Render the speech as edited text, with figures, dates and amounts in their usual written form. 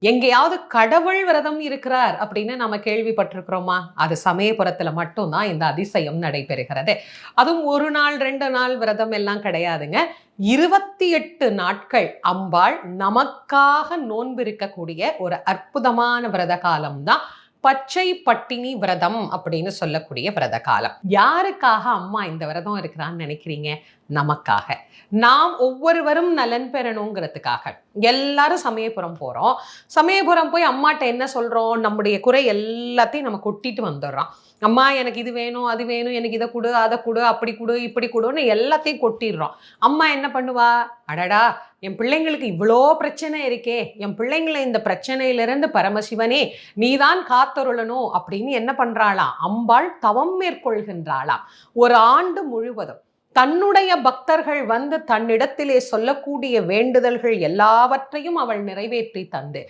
எங்கேயாவது கடவுள் விரதம் இருக்கிறார் அப்படின்னு நம்ம கேள்விப்பட்டிருக்கிறோமா? அது சமயபுரத்துல மட்டும் தான் இந்த அதிசயம் நடைபெறுகிறது. அதுவும் 1 நாள் 2 நாள் விரதம் எல்லாம் கிடையாதுங்க. 28 நாட்கள் அம்பாள் நமக்காக நோன்பு இருக்கக்கூடிய ஒரு அற்புதமான விரத காலம் தான் பச்சை பட்டினி விரதம் அப்படின்னு சொல்லக்கூடிய விரத காலம். யாருக்காக அம்மா இந்த விரதம் இருக்கிறான்னு நினைக்கிறீங்க? நமக்காக. நாம் ஒவ்வொருவரும் நலன் பெறணுங்கிறதுக்காக. எல்லாரும் சமயபுரம் போறோம். சமயபுரம் போய் அம்மாட்ட என்ன சொல்றோம்? நம்முடைய குறை எல்லாத்தையும் நம்ம கொட்டிட்டு வந்துடுறோம். அம்மா எனக்கு இது வேணும், அது வேணும், எனக்கு இதை கொடு, அதை கொடு, அப்படி கொடு, இப்படி கொடுன்னு எல்லாத்தையும் கொட்டிடுறோம். அம்மா என்ன பண்ணுவா? அடடா, என் பிள்ளைங்களுக்கு இவ்வளோ பிரச்சனை இருக்கே, என் பிள்ளைங்களை இந்த பிரச்சனையிலிருந்து பரமசிவனே நீதான் காத்தருளணும் அப்படின்னு என்ன பண்றாளாம்? அம்பாள் தவம் மேற்கொள்கின்றாளாம். ஒரு ஆண்டு முழுவதும் தன்னுடைய பக்தர்கள் வந்து தன்னிடத்திலே சொல்லக்கூடிய வேண்டுதல்கள் எல்லாவற்றையும் அவள் நிறைவேற்றி தந்து